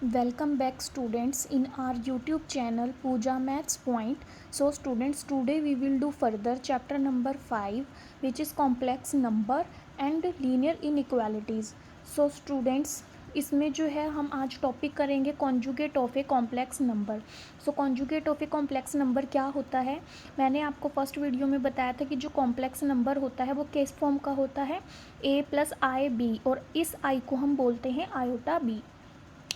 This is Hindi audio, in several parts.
Welcome back students in our YouTube channel Pooja Maths Point. So students, today we will do further chapter number 5, which is complex number and linear inequalities. So students, इसमें जो है हम आज टॉपिक करेंगे conjugate of a complex number. So conjugate of a complex number क्या होता है. मैंने आपको फर्स्ट वीडियो में बताया था कि जो कॉम्प्लेक्स नंबर होता है वो किस फॉर्म का होता है, a प्लस आई बी, और इस i को हम बोलते हैं आयोटा बी.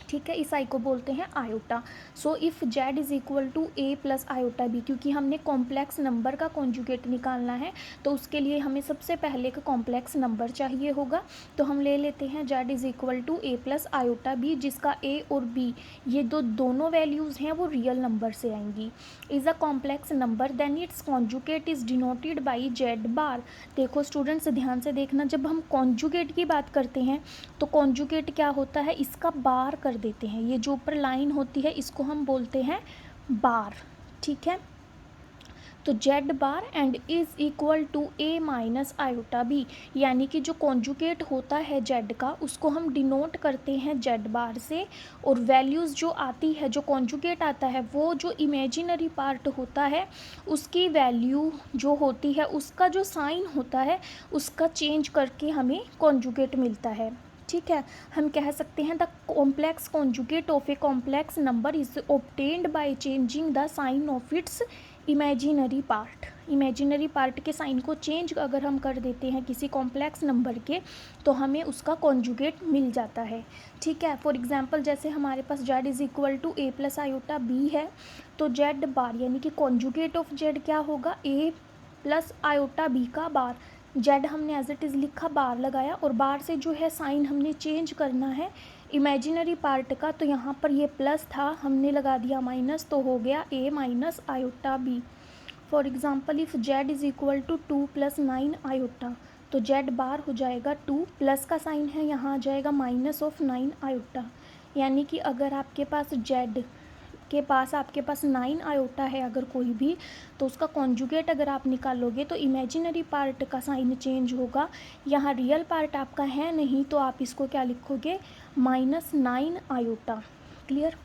ठीक है, इस आई को बोलते हैं iota. So if Z is equal to A plus iota B, क्योंकि हमने कॉम्प्लेक्स नंबर का कॉन्जुगेट निकालना है तो उसके लिए हमें सबसे पहले का कॉम्प्लेक्स नंबर चाहिए होगा. तो हम ले लेते हैं Z is equal to A plus iota B, जिसका ए और बी ये दोनों वैल्यूज़ हैं वो रियल नंबर से आएंगी. Is a complex number then its conjugate is denoted by Z bar. देखो स्टूडेंट्स, ध्यान से देखना, जब हम कॉन्जुगेट की बात करते हैं तो कॉन्जुगेट क्या होता है, इसका बार कर देते हैं. ये जो ऊपर लाइन होती है इसको हम बोलते हैं बार. ठीक है, तो Z bar and is equal to A minus iota B, यानी कि जो कॉन्जुगेट होता है जेड का उसको हम डिनोट करते हैं जेड बार से. और वैल्यूज़ जो आती है, जो कॉन्जुगेट आता है, वो जो इमेजिनरी पार्ट होता है उसकी वैल्यू जो होती है, उसका जो साइन होता है उसका चेंज करके हमें कॉन्जुगेट मिलता है. ठीक है, हम कह सकते हैं the complex conjugate of a complex number is obtained by changing the sign of its imaginary part. Imaginary part के साइन को चेंज अगर हम कर देते हैं किसी कॉम्प्लेक्स नंबर के तो हमें उसका कॉन्जुगेट मिल जाता है. ठीक है, फॉर एग्जांपल जैसे हमारे पास Z is equal to A plus iota B है, तो जेड बार यानी कि कॉन्जुगेट ऑफ जेड क्या होगा, ए प्लस आयोटा बी का बार. जेड हमने एज इट इज़ लिखा, बार लगाया, और बार से जो है साइन हमने चेंज करना है इमेजिनरी पार्ट का. तो यहाँ पर ये प्लस था, हमने लगा दिया माइनस, तो हो गया A minus iota B. For example if Z is equal to 2 + 9 iota, तो जेड बार हो जाएगा 2, प्लस का साइन है यहाँ आ जाएगा माइनस ऑफ 9 आयोटा. यानी कि अगर आपके पास जेड के पास आपके पास 9 आयोटा है अगर कोई भी, तो उसका कॉन्जुगेट अगर आप निकालोगे तो इमेजिनरी पार्ट का साइन चेंज होगा. यहाँ रियल पार्ट आपका है नहीं, तो आप इसको क्या लिखोगे, -9 आयोटा. क्लियर.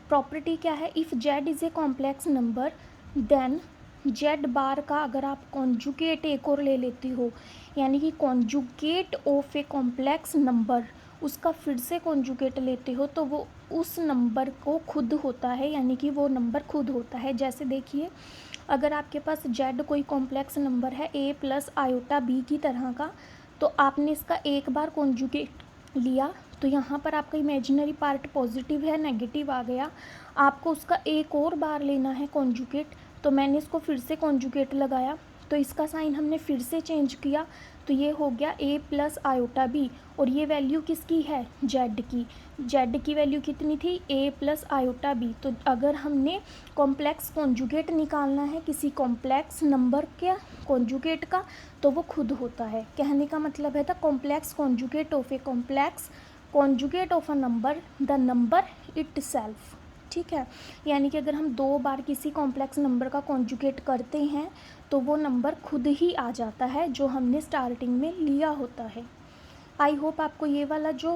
प्रॉपर्टी क्या है, if Z is a complex number then Z bar का अगर आप कॉन्जुगेट एक और ले लेती हो, यानी कि conjugate of a complex number, उसका फिर से कॉन्जुगेट लेते हो तो वो उस नंबर को खुद होता है, यानी कि वो नंबर खुद होता है. जैसे देखिए, अगर आपके पास जेड कोई कॉम्प्लेक्स नंबर है ए प्लस आयोटा बी की तरह का, तो आपने इसका एक बार कॉन्जुगेट लिया तो यहाँ पर आपका इमेजिनरी पार्ट पॉजिटिव है, नेगेटिव आ गया. आपको उसका एक और बार लेना है कॉन्जुगेट, तो मैंने इसको फिर से कॉन्जुगेट लगाया, तो इसका साइन हमने फिर से चेंज किया, तो ये हो गया ए प्लस आयोटा बी. और ये वैल्यू किसकी है, जेड की. जेड की वैल्यू कितनी थी, ए प्लस आयोटा बी. तो अगर हमने कॉम्प्लेक्स कॉन्जुगेट निकालना है किसी कॉम्प्लेक्स नंबर के कॉन्जुगेट का, तो वो खुद होता है. कहने का मतलब है the complex conjugate of a complex conjugate of a number the number it self. ठीक है, यानी कि अगर हम 2 बार किसी कॉम्प्लेक्स नंबर का कॉन्जुगेट करते हैं तो वो नंबर खुद ही आ जाता है जो हमने स्टार्टिंग में लिया होता है. आई होप आपको ये वाला जो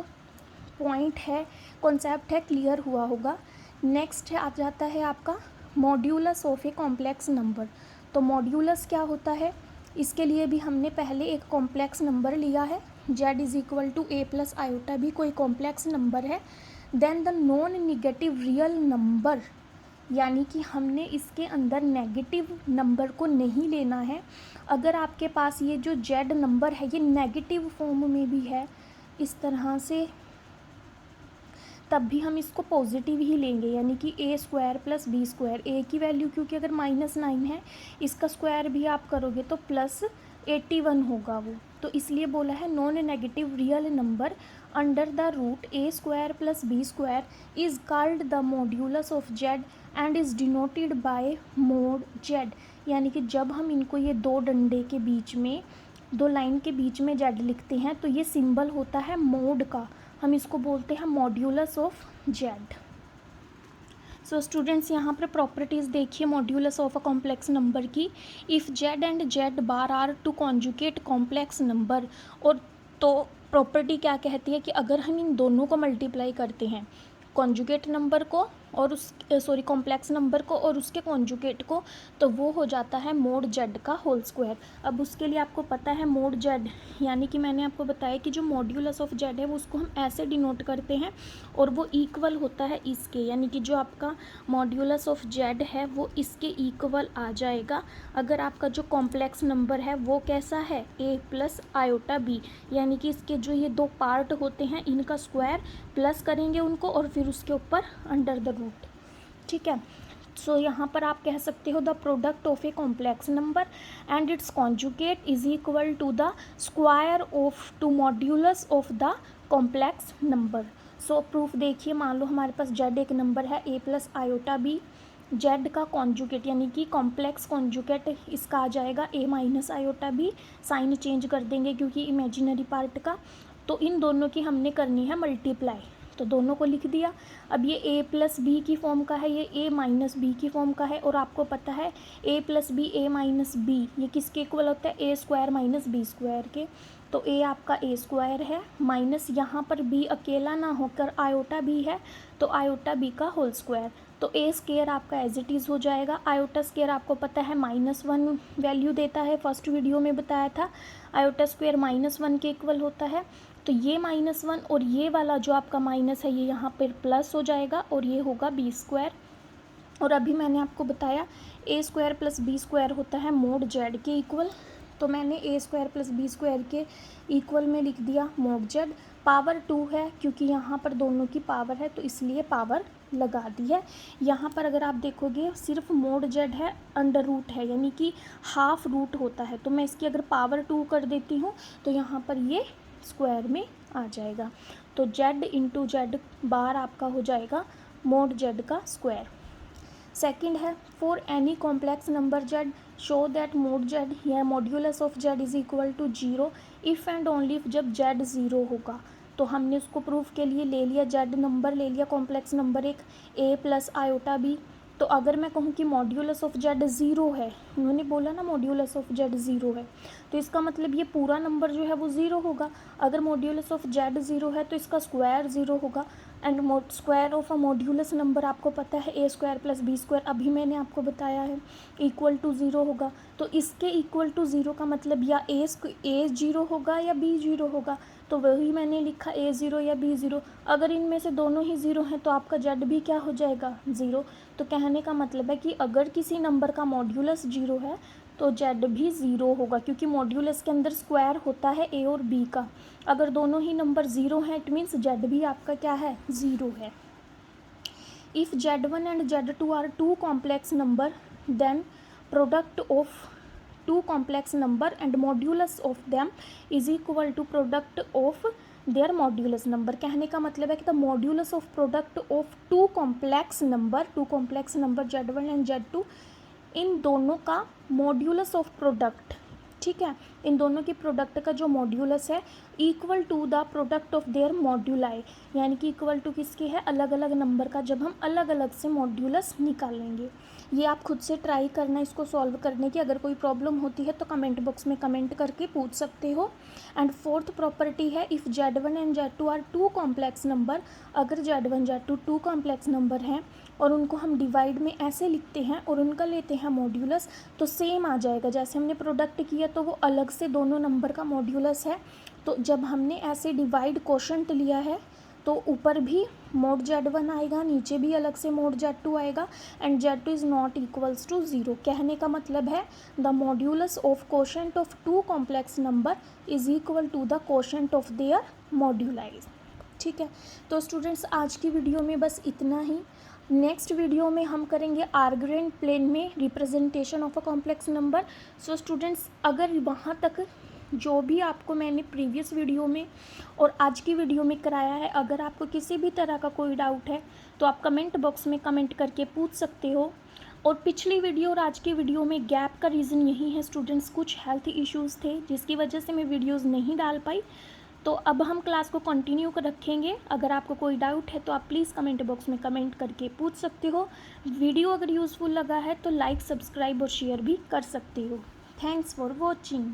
पॉइंट है, कॉन्सेप्ट है, क्लियर हुआ होगा. नेक्स्ट है आ जाता है आपका modulus of a complex number. तो मॉड्यूलस क्या होता है, इसके लिए भी हमने पहले एक कॉम्प्लेक्स नंबर लिया है, Z is equal to A plus iota भी कोई कॉम्प्लेक्स नंबर है. Then the non negative real number, यानी कि हमने इसके अंदर नेगेटिव नंबर को नहीं लेना है. अगर आपके पास ये जो जेड नंबर है ये नेगेटिव फॉर्म में भी है इस तरह से, तब भी हम इसको पॉजिटिव ही लेंगे, यानी कि ए स्क्वायर प्लस बी स्क्वायर. ए की वैल्यू क्योंकि अगर -9 है, इसका स्क्वायर भी आप करोगे तो +81 होगा वो. तो इसलिए बोला है non negative real number under the root A square plus B square is called the modulus of Z and is denoted by mod Z. यानी कि जब हम इनको ये 2 डंडे के बीच में, 2 लाइन के बीच में जेड लिखते हैं तो ये सिंबल होता है मोड का, हम इसको बोलते हैं modulus of Z. So students, यहाँ पर प्रॉपर्टीज़ देखिए modulus of a complex number की. If Z and Z bar are two conjugate complex number, और तो प्रॉपर्टी क्या कहती है कि अगर हम इन दोनों को मल्टीप्लाई करते हैं कॉन्जुगेट नंबर को और कॉम्प्लेक्स नंबर को और उसके कॉन्जुगेट को, तो वो हो जाता है मोड जेड का होल स्क्वायर। अब उसके लिए आपको पता है मोड जेड, यानी कि मैंने आपको बताया कि जो मॉड्यूलस ऑफ जेड है वो उसको हम ऐसे डिनोट करते हैं और वो इक्वल होता है इसके, यानी कि जो आपका मॉड्यूलस ऑफ जेड है वो इसके इक्वल आ जाएगा अगर आपका जो कॉम्प्लेक्स नंबर है वो कैसा है, a प्लस आयोटा बी, यानी कि इसके जो ये दो पार्ट होते हैं इनका स्क्वायर प्लस करेंगे उनको और फिर उसके ऊपर अंडर द रूट। ठीक है, सो यहाँ पर आप कह सकते हो the product of a complex number and its conjugate is equal to the square of to modulus of the complex number. So proof देखिए, मान लो हमारे पास जेड एक नंबर है a plus iota B, Z का कॉन्जुगेट यानी कि कॉम्प्लेक्स कॉन्जुगेट इसका आ जाएगा a minus iota B, sign change कर देंगे क्योंकि इमेजिनरी पार्ट का, तो इन दोनों की हमने करनी है मल्टीप्लाई, तो दोनों को लिख दिया। अब ये a प्लस बी की फॉर्म का है, ये a माइनस बी की फॉर्म का है, और आपको पता है a plus B a minus B ये किसके इक्वल होता है, a square minus B square के, तो a आपका a स्क्वायर है माइनस यहाँ पर b अकेला ना होकर आयोटा b है तो आयोटा b का होल स्क्वायर, तो a स्क्वायर आपका एज इट इज़ हो जाएगा। आयोटा स्क्वायर आपको पता है -1 वैल्यू देता है, फर्स्ट वीडियो में बताया था, आयोटा स्क्वायर -1 के इक्वल होता है, तो ये -1 और ये वाला जो आपका माइनस है ये यहाँ पर प्लस हो जाएगा और ये होगा b स्क्वायर। और अभी मैंने आपको बताया a square plus B square होता है मोड जेड के इक्वल, तो मैंने a square plus B square के इक्वल में लिख दिया मोड जेड। पावर 2 है क्योंकि यहाँ पर दोनों की पावर है तो इसलिए पावर लगा दी है। यहाँ पर अगर आप देखोगे सिर्फ मोड जेड है, अंडर रूट है, यानी कि हाफ रूट होता है, तो मैं इसकी अगर पावर 2 कर देती हूँ तो यहाँ पर ये स्क्वायर में आ जाएगा, तो जेड इंटू जेड बार आपका हो जाएगा मोड जेड का स्क्वायर। सेकंड है for any complex number Z show that mod Z या modulus of Z is equal to 0 if and only if जब जेड 0 होगा, तो हमने उसको प्रूफ के लिए ले लिया, जेड नंबर ले लिया कॉम्प्लेक्स नंबर एक a प्लस आयोटा बी, तो अगर मैं कहूँ कि मॉड्यूलस ऑफ जेड 0 है, उन्होंने बोला ना मॉड्यूलस ऑफ जेड 0 है, तो इसका मतलब ये पूरा नंबर जो है वो 0 होगा। अगर मॉड्यूलस ऑफ जेड 0 है तो इसका स्क्वायर 0 होगा, and square of a modulus number आपको पता है a square plus B square, अभी मैंने आपको बताया है, इक्वल टू 0 होगा, तो इसके इक्वल टू 0 का मतलब या a 0 होगा या b 0 होगा, तो वही मैंने लिखा a 0 या b 0। अगर इनमें से दोनों ही 0 हैं तो आपका जेड भी क्या हो जाएगा 0, तो कहने का मतलब है कि अगर किसी नंबर का मॉड्यूलस 0 है तो जेड भी 0 होगा, क्योंकि मॉड्यूलस के अंदर स्क्वायर होता है a और b का, अगर दोनों ही नंबर 0 हैं इट मीन्स जेड भी आपका क्या है 0 है। If z1 and z2 are two complex number then product of two complex number and modulus of them is equal to product of their modulus number. कहने का मतलब है कि the modulus of product of two complex number z1 and z2, इन दोनों का मॉड्यूलस ऑफ प्रोडक्ट, ठीक है, इन दोनों की प्रोडक्ट का जो मॉड्यूलस है equal to the product of their moduli, यानी कि इक्वल टू किसके है, अलग अलग नंबर का, जब हम अलग अलग से मॉड्यूलस निकालेंगे। ये आप खुद से ट्राई करना इसको सॉल्व करने की, अगर कोई प्रॉब्लम होती है तो कमेंट बॉक्स में कमेंट करके पूछ सकते हो। एंड फोर्थ प्रॉपर्टी है if z1 and z2 are two complex number, अगर z1 z2 to complex number हैं और उनको हम डिवाइड में ऐसे लिखते हैं और उनका लेते हैं मॉड्यूलस, तो सेम आ जाएगा, जैसे हमने प्रोडक्ट किया तो वो अलग से दोनों नंबर का मॉड्यूलस है, तो जब हमने ऐसे डिवाइड कोशेंट लिया है तो ऊपर भी मोड z1 आएगा, नीचे भी अलग से मोड z2 आएगा, and z2 is not equals to 0। कहने का मतलब है the modulus of quotient of two complex number is equal to the quotient of their moduli. ठीक है, तो स्टूडेंट्स आज की वीडियो में बस इतना ही। नेक्स्ट वीडियो में हम करेंगे आर्गुएंट प्लेन में representation of a complex number. So students अगर वहाँ तक जो भी आपको मैंने प्रीवियस वीडियो में और आज की वीडियो में कराया है, अगर आपको किसी भी तरह का कोई डाउट है तो आप कमेंट बॉक्स में कमेंट करके पूछ सकते हो। और पिछली वीडियो और आज की वीडियो में गैप का रीज़न यही है स्टूडेंट्स, कुछ हेल्थ इश्यूज़ थे जिसकी वजह से मैं वीडियोज़ नहीं डाल पाई, तो अब हम क्लास को कंटिन्यू कर रखेंगे। अगर आपको कोई डाउट है तो आप प्लीज़ कमेंट बॉक्स में कमेंट करके पूछ सकते हो। वीडियो अगर यूज़फुल लगा है तो लाइक, सब्सक्राइब और शेयर भी कर सकते हो। Thanks for watching.